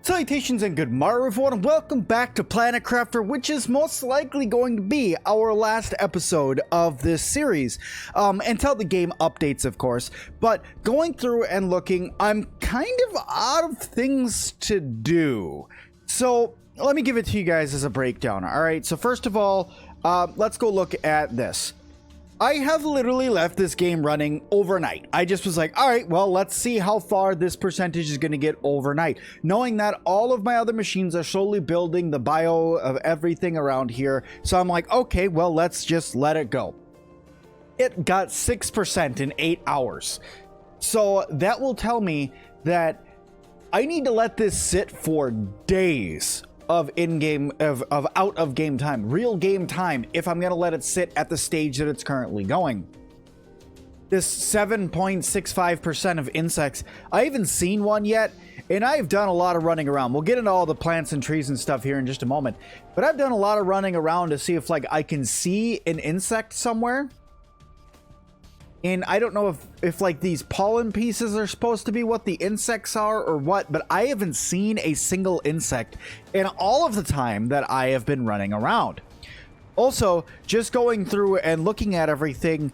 Salutations and good morrow everyone, and welcome back to Planet Crafter, which is most likely going to be our last episode of this series, until the game updates of course. But going through and looking, I'm kind of out of things to do. So let me give it to you guys as a breakdown. Alright, so first of all, let's go look at this. I have literally left this game running overnight. I just was like, all right, well, let's see how far this percentage is going to get overnight. Knowing that all of my other machines are slowly building the bio of everything around here. So I'm like, okay, well, let's just let it go. It got 6% in 8 hours. So that will tell me that I need to let this sit for days of in-game, of out of game time, real game time, if I'm gonna let it sit at the stage that it's currently going. This 7.65% of insects, I haven't seen one yet, and I've done a lot of running around. We'll get into all the plants and trees and stuff here in just a moment, but I've done a lot of running around to see if like I can see an insect somewhere. And I don't know if like these pollen pieces are supposed to be what the insects are or what, but I haven't seen a single insect in all of the time that I have been running around. Also, just going through and looking at everything,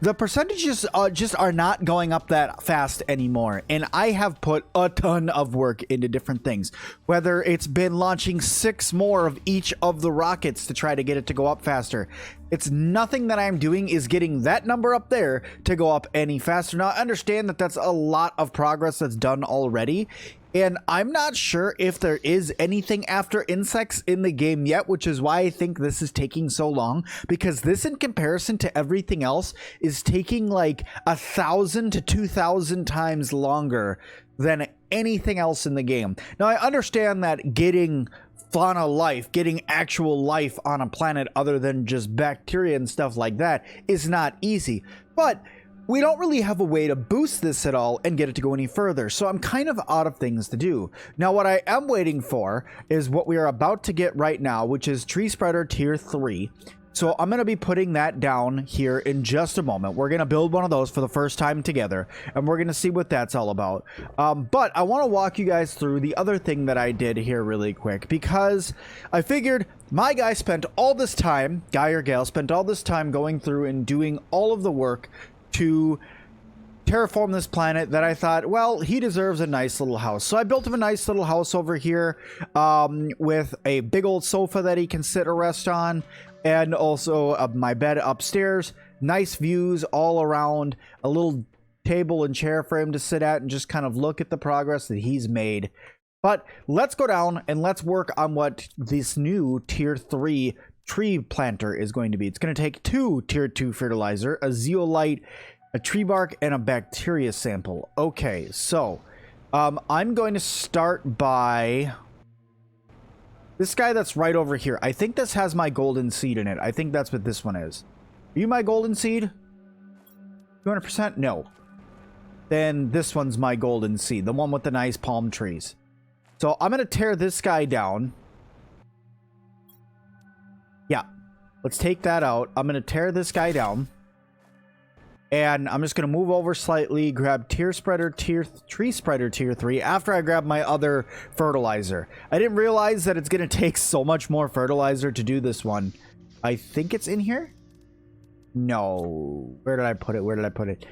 the percentages just are not going up that fast anymore. And I have put a ton of work into different things. Whether it's been launching 6 more of each of the rockets to try to get it to go up faster. It's nothing that I'm doing is getting that number up there to go up any faster. Now, I understand that that's a lot of progress that's done already. And I'm not sure if there is anything after insects in the game yet, which is why I think this is taking so long. Because this, in comparison to everything else, is taking like 1,000 to 2,000 times longer than anything else in the game. Now, I understand that getting fauna life, getting actual life on a planet other than just bacteria and stuff like that is not easy. But we don't really have a way to boost this at all and get it to go any further, so I'm kind of out of things to do. Now, what I am waiting for is what we are about to get right now, which is Tree Spreader Tier 3. So I'm going to be putting that down here in just a moment. We're going to build one of those for the first time together, and we're going to see what that's all about. But I want to walk you guys through the other thing that I did here really quick, because I figured my guy spent all this time, guy or gal, spent all this time going through and doing all of the work to terraform this planet that I thought, well, he deserves a nice little house. So I built him a nice little house over here with a big old sofa that he can sit or rest on, and also my bed upstairs. Nice views all around, a little table and chair for him to sit at and just kind of look at the progress that he's made. But let's go down and let's work on what this new Tier 3 tree planter is going to be. It's going to take 2 Tier 2 fertilizer, a zeolite, a tree bark, and a bacteria sample. Okay, so I'm going to start by this guy that's right over here. I think this has my golden seed in it. I think that's what this one is. Are you my golden seed? 200%? No. Then this one's my golden seed, the one with the nice palm trees. So I'm going to tear this guy down. Yeah, let's take that out. I'm going to tear this guy down. And I'm just going to move over slightly, grab Tree Spreader Tier 3 after I grab my other fertilizer. I didn't realize that it's going to take so much more fertilizer to do this one. I think it's in here? No. Where did I put it? Where did I put it?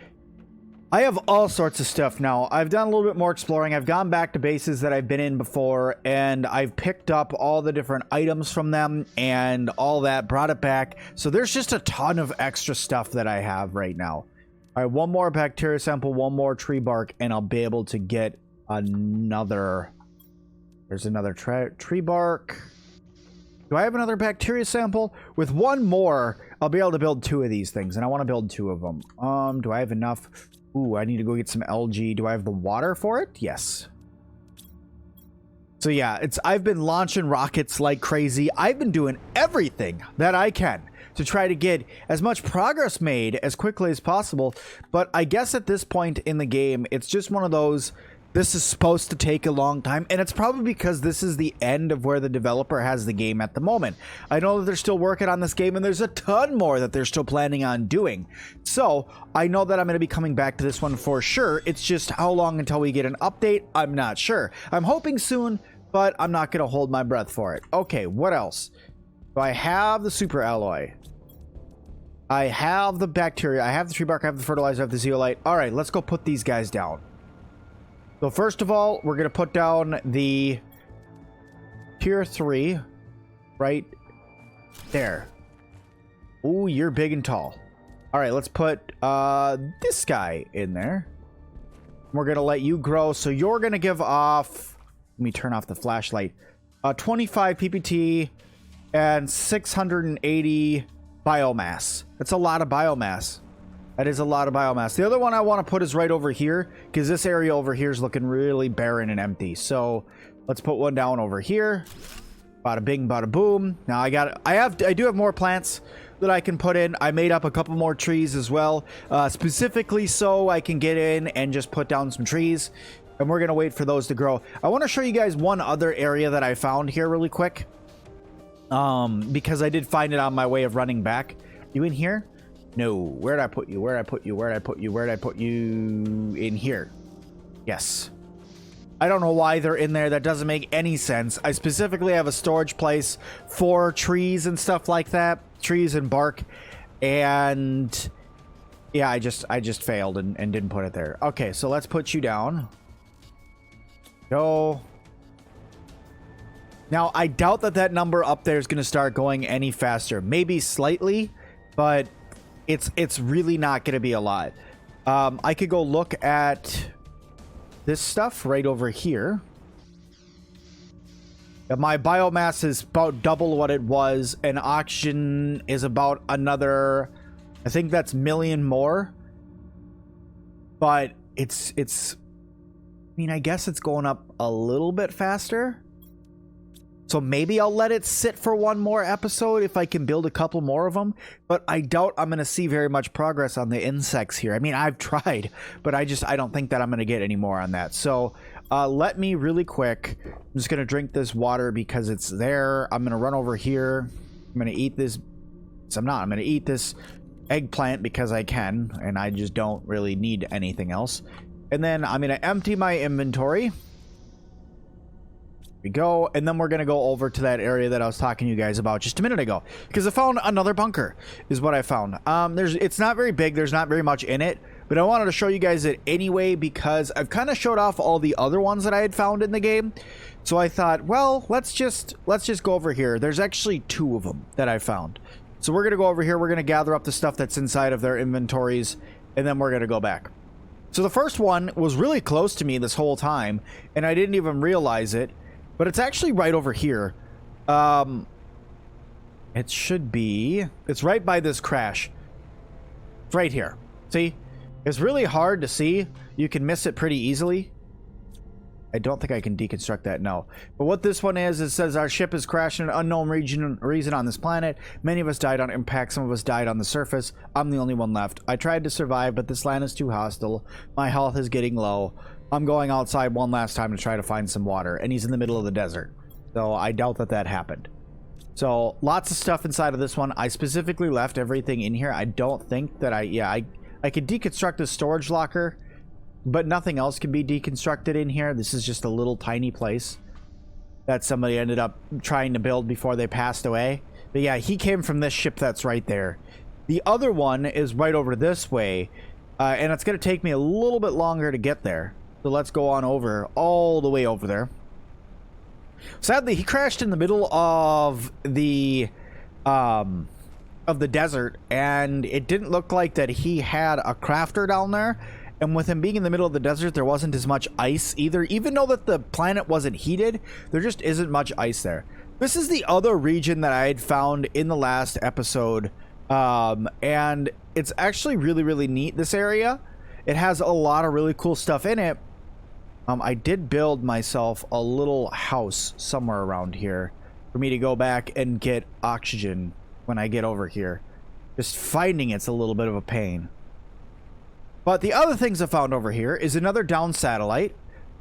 I have all sorts of stuff now. I've done a little bit more exploring. I've gone back to bases that I've been in before, and I've picked up all the different items from them and all that, brought it back. So there's just a ton of extra stuff that I have right now. All right, one more bacteria sample, one more tree bark, and I'll be able to get another. There's another tree bark. Do I have another bacteria sample? With one more, I'll be able to build 2 of these things, and I want to build 2 of them. Do I have enough? Ooh, I need to go get some algae. Do I have the water for it? Yes. So yeah, I've been launching rockets like crazy. I've been doing everything that I can to try to get as much progress made as quickly as possible. But I guess at this point in the game, it's just one of those, this is supposed to take a long time, and it's probably because this is the end of where the developer has the game at the moment. I know that they're still working on this game, and there's a ton more that they're still planning on doing. So I know that I'm going to be coming back to this one for sure. It's just how long until we get an update, I'm not sure. I'm hoping soon, but I'm not going to hold my breath for it. Okay, what else? So I have the super alloy. I have the bacteria. I have the tree bark. I have the fertilizer. I have the zeolite. All right, let's go put these guys down. So first of all, we're going to put down the tier 3 right there. Ooh, you're big and tall. All right, let's put this guy in there. We're going to let you grow. So you're going to give off, let me turn off the flashlight, 25 PPT and 680 biomass. That's a lot of biomass. That is a lot of biomass. The other one I want to put is right over here, because this area over here is looking really barren and empty. So let's put one down over here. Bada bing, bada boom. Now I do have more plants that I can put in. I made up a couple more trees as well, specifically so I can get in and just put down some trees. And we're gonna wait for those to grow. I want to show you guys one other area that I found here really quick, because I did find it on my way of running back. You in here? No. Where'd I put you? Where'd I put you? Where'd I put you? Where'd I put you? In here. Yes. I don't know why they're in there. That doesn't make any sense. I specifically have a storage place for trees and stuff like that. Trees and bark. And yeah, I just failed and didn't put it there. Okay, so let's put you down. Go. Now, I doubt that number up there is going to start going any faster. Maybe slightly, but it's really not going to be a lot. I could go look at this stuff right over here. My biomass is about double what it was, and oxygen is about another, I think that's million more. But it's I mean, I guess it's going up a little bit faster. So maybe I'll let it sit for one more episode if I can build a couple more of them. But I doubt I'm going to see very much progress on the insects here. I mean, I've tried, but I don't think that I'm going to get any more on that. So let me really quick. I'm just going to drink this water because it's there. I'm going to run over here. I'm going to eat this. So I'm not. I'm going to eat this eggplant because I can. And I just don't really need anything else. And then I'm going to empty my inventory. We go, and then we're gonna go over to that area that I was talking to you guys about just a minute ago, because I found another bunker is what I found. It's not very big, there's not very much in it, but I wanted to show you guys it anyway because I've kind of showed off all the other ones that I had found in the game. So I thought, well, let's just go over here. There's actually 2 of them that I found. So we're gonna go over here, we're gonna gather up the stuff that's inside of their inventories, and then we're gonna go back. So the first one was really close to me this whole time, and I didn't even realize it. But it's actually right over here. It should be. It's right by this crash. It's right here. See? It's really hard to see. You can miss it pretty easily. I don't think I can deconstruct that, no. But what this one is, it says our ship has crashed in an unknown reason on this planet. Many of us died on impact. Some of us died on the surface. I'm the only one left. I tried to survive, but this land is too hostile. My health is getting low. I'm going outside one last time to try to find some water, and he's in the middle of the desert. So I doubt that happened. So lots of stuff inside of this one. I specifically left everything in here. I don't think that I could deconstruct a storage locker, but nothing else can be deconstructed in here. This is just a little tiny place that somebody ended up trying to build before they passed away. But yeah, he came from this ship that's right there. The other one is right over this way, and it's going to take me a little bit longer to get there. So let's go on over, all the way over there. Sadly, he crashed in the middle of the desert, and it didn't look like that he had a crafter down there. And with him being in the middle of the desert, there wasn't as much ice either. Even though that the planet wasn't heated, there just isn't much ice there. This is the other region that I had found in the last episode, and it's actually really, really neat, this area. It has a lot of really cool stuff in it. I did build myself a little house somewhere around here for me to go back and get oxygen when I get over here. Just finding it's a little bit of a pain. But the other things I found over here is another down satellite.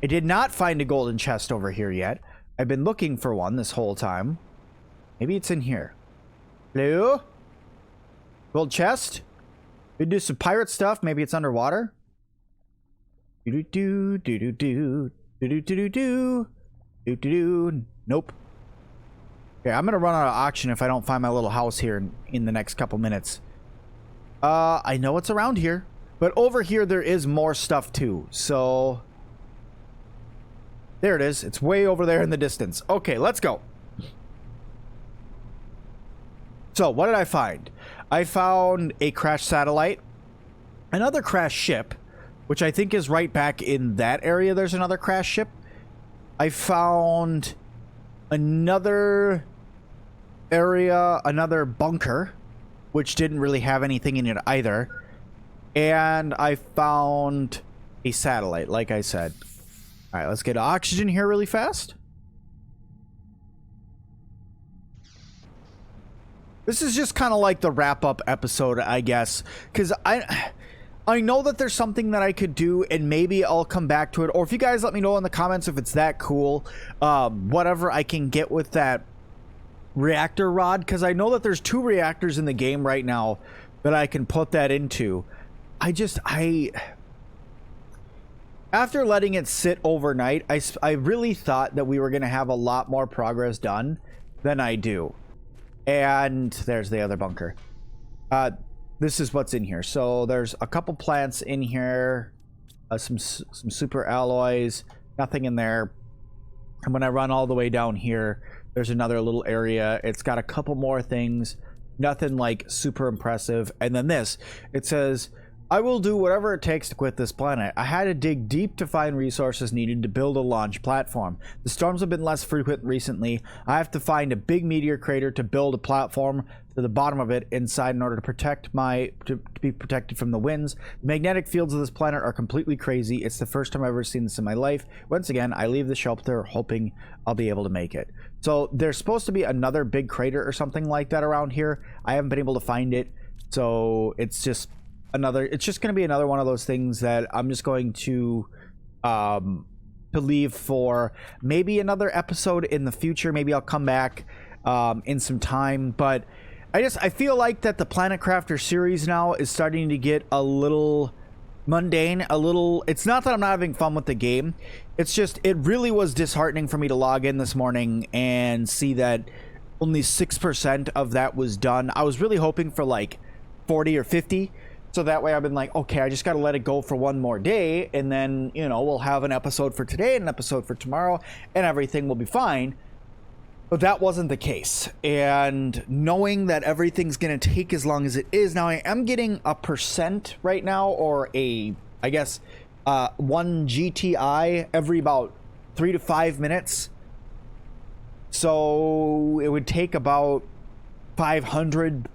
I did not find a golden chest over here yet. I've been looking for one this whole time. Maybe it's in here. Hello? Gold chest? We do some pirate stuff. Maybe it's underwater. Do-do-do, do-do-do, do-do-do-do-do, do-do-do. Nope. Okay, I'm gonna run out of auction if I don't find my little house here in the next couple minutes. I know it's around here. But over here, there is more stuff too. So... there it is. It's way over there in the distance. Okay, let's go. So, what did I find? I found a crashed satellite. Another crashed ship. Which I think is right back in that area. There's another crashed ship. I found another area, another bunker, which didn't really have anything in it either. And I found a satellite, like I said. All right, let's get oxygen here really fast. This is just kind of like the wrap-up episode, I guess, because I know that there's something that I could do, and maybe I'll come back to it. Or if you guys let me know in the comments if it's that cool, whatever I can get with that reactor rod, because I know that there's 2 reactors in the game right now that I can put that into. After letting it sit overnight, I really thought that we were going to have a lot more progress done than I do. And there's the other bunker. This is what's in here. So there's a couple plants in here, some super alloys, nothing in there. And when I run all the way down here, there's another little area. It's got a couple more things, nothing like super impressive. And then this, it says, I will do whatever it takes to quit this planet. I had to dig deep to find resources needed to build a launch platform. The storms have been less frequent recently. I have to find a big meteor crater to build a platform to the bottom of it inside in order to protect to be protected from the winds. The magnetic fields of this planet are completely crazy. It's the first time I've ever seen this in my life. Once again, I leave the shelter hoping I'll be able to make it. So there's supposed to be another big crater or something like that around here. I haven't been able to find it. So it's just going to be another one of those things that I'm just going to leave for maybe another episode in the future. Maybe I'll come back in some time, but I feel like that the Planet Crafter series now is starting to get a little mundane, it's not that I'm not having fun with the game. It's just, it really was disheartening for me to log in this morning and see that only 6% of that was done. I was really hoping for like 40 or 50. So that way I've been like, okay, I just got to let it go for one more day. And then, you know, we'll have an episode for today and an episode for tomorrow and everything will be fine. But that wasn't the case. And knowing that everything's going to take as long as it is. Now, I am getting a percent right now, or I guess, 1 GTI every about 3 to 5 minutes. So it would take about 500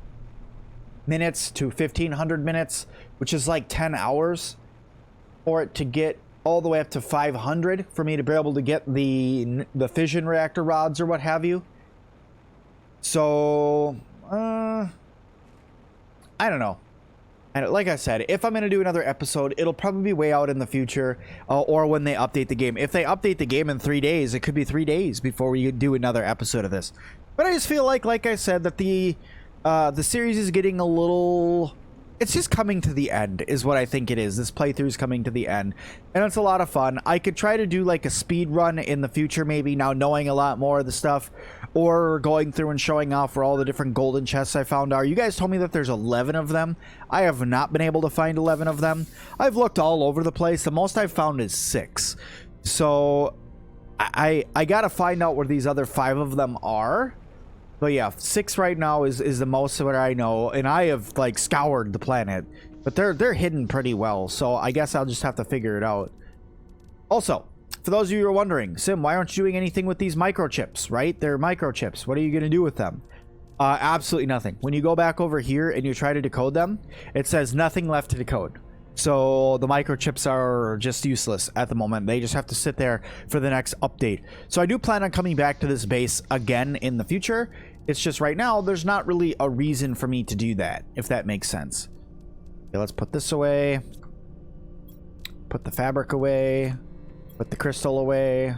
minutes to 1500 minutes, which is like 10 hours for it to get all the way up to 500 for me to be able to get the fission reactor rods or what have you. So I don't know. And like I said, if I'm going to do another episode, it'll probably be way out in the future, or when they update the game. If they update the game in 3 days, it could be 3 days before we do another episode of this. But I just feel like I said, that the series is getting a little... It's just coming to the end, is what I think it is. This playthrough is coming to the end, and it's a lot of fun. I could try to do like a speed run in the future, maybe, now knowing a lot more of the stuff, or going through and showing off where all the different golden chests I found are. You guys told me that there's 11 of them. I have not been able to find 11 of them. I've looked all over the place. The most I've found is 6. So I gotta find out where these other 5 of them are. But yeah, 6 right now is the most of what I know, and I have like scoured the planet, but they're hidden pretty well, so I guess I'll just have to figure it out. Also, for those of you who are wondering, Sim, why aren't you doing anything with these microchips, right? They're microchips. What are you going to do with them? Absolutely nothing. When you go back over here and you try to decode them, it says nothing left to decode. So the microchips are just useless at the moment. They just have to sit there for the next update. So I do plan on coming back to this base again in the future. It's just right now, there's not really a reason for me to do that, if that makes sense. Okay, let's put this away. Put the fabric away. Put the crystal away.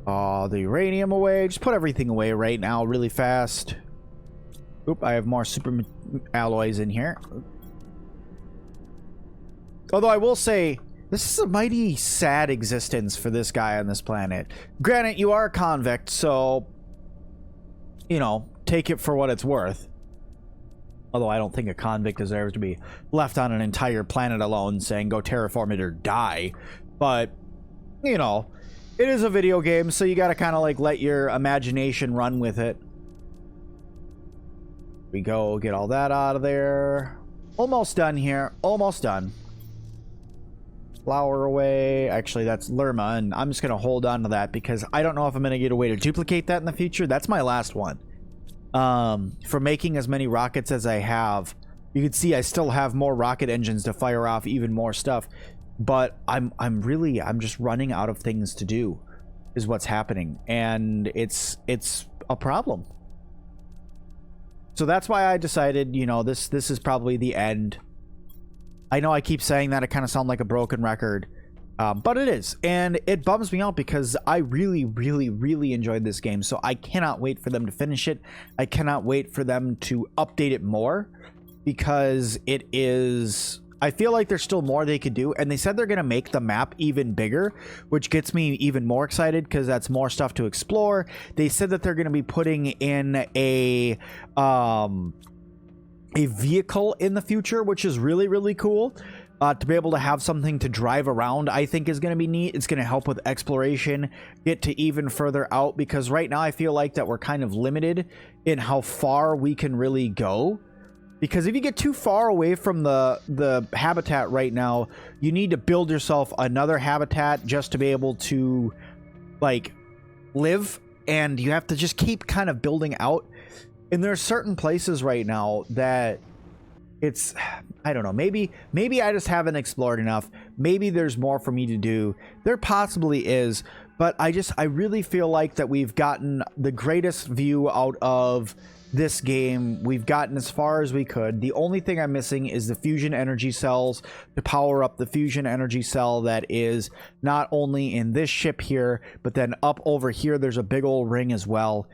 The uranium away. Just put everything away right now really fast. Oop, I have more super alloys in here. Although I will say, this is a mighty sad existence for this guy on this planet. Granted, you are a convict, so, you know, take it for what it's worth. Although I don't think a convict deserves to be left on an entire planet alone saying go terraform it or die. But, you know, it is a video game, so you gotta kind of like let your imagination run with it. We go get all that out of there. Almost done here. Almost done. Flower away. Actually, that's Lerma, and I'm just gonna hold on to that because I don't know if I'm gonna get a way to duplicate that in the future. That's my last one. For making as many rockets as I have, you can see I still have more rocket engines to fire off even more stuff, but I'm just running out of things to do is what's happening, and it's a problem. So that's why I decided, you know, this is probably the end. I know I keep saying that, it kind of sounds like a broken record, but it is, and it bums me out because I really enjoyed this game. So I cannot wait for them to finish it. I cannot wait for them to update it more, because it is, I feel like there's still more they could do, and they said they're going to make the map even bigger, which gets me even more excited because that's more stuff to explore. They said that they're going to be putting in a vehicle in the future, which is really cool. To be able to have something to drive around, I think is going to be neat. It's going to help with exploration, get to even further out, because right now I feel like that we're kind of limited in how far we can really go. Because if you get too far away from the habitat right now, you need to build yourself another habitat just to be able to, like, live. And you have to just keep kind of building out. And there are certain places right now that it's, I don't know, maybe I just haven't explored enough. Maybe there's more for me to do. There possibly is. But I really feel like that we've gotten the greatest view out of this game. We've gotten as far as we could. The only thing I'm missing is the fusion energy cells to power up the fusion energy cell that is not only in this ship here, but then up over here there's a big old ring as well.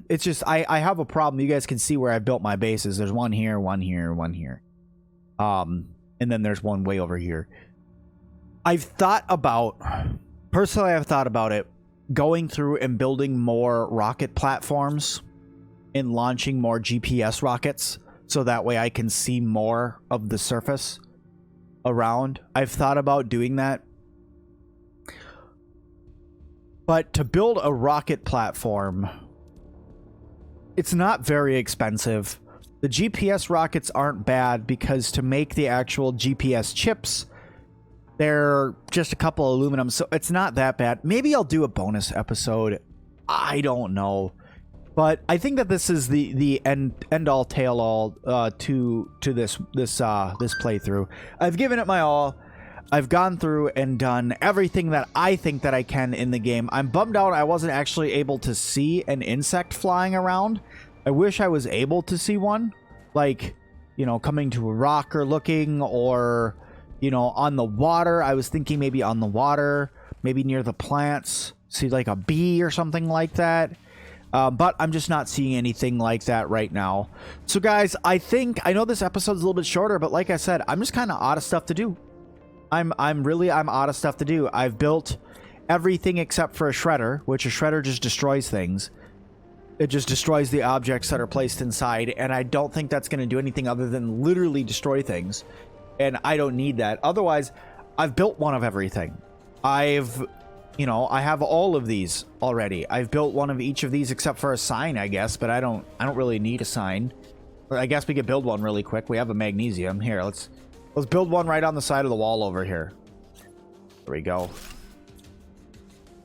It's just I have a problem. You guys can see where I built my bases. There's one here, one here, one here, and then there's one way over here. I've thought about it, going through and building more rocket platforms and launching more GPS rockets, so that way I can see more of the surface around. I've thought about doing that. But to build a rocket platform, it's not very expensive. The GPS rockets aren't bad, because to make the actual GPS chips, they're just a couple of aluminum, so it's not that bad. Maybe I'll do a bonus episode. I don't know. But I think that this is the end all tail all to this playthrough. I've given it my all. I've gone through and done everything that I think that I can in the game. I'm bummed out I wasn't actually able to see an insect flying around. I wish I was able to see one, like, you know, coming to a rock or looking, or, you know, on the water. I was thinking maybe on the water, maybe near the plants, see like a bee or something like that. But I'm just not seeing anything like that right now. So guys, I know this episode's a little bit shorter, but like I said, I'm just kind of out of stuff to do. I'm out of stuff to do. I've built everything except for a shredder, which a shredder just destroys things. It just destroys the objects that are placed inside, and I don't think that's going to do anything other than literally destroy things. And I don't need that. Otherwise, I've built one of everything. I have all of these already. I've built one of each of these except for a sign, I guess, but I don't really need a sign. I guess we could build one really quick. We have a magnesium. Here, let's build one right on the side of the wall over here. There we go.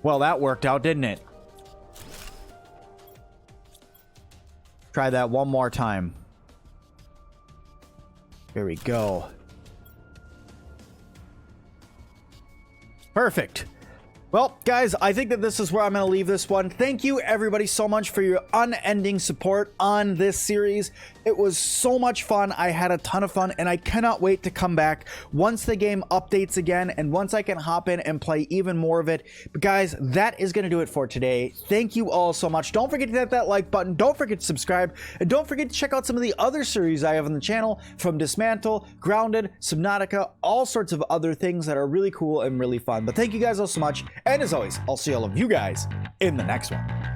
Well, that worked out, didn't it? Try that one more time. Here we go. Perfect. Well, guys, I think that this is where I'm going to leave this one. Thank you, everybody, so much for your unending support on this series. It was so much fun. I had a ton of fun, and I cannot wait to come back once the game updates again and once I can hop in and play even more of it. But guys, that is going to do it for today. Thank you all so much. Don't forget to hit that like button. Don't forget to subscribe. And don't forget to check out some of the other series I have on the channel, from Dismantle, Grounded, Subnautica, all sorts of other things that are really cool and really fun. But thank you guys all so much. And as always, I'll see all of you guys in the next one.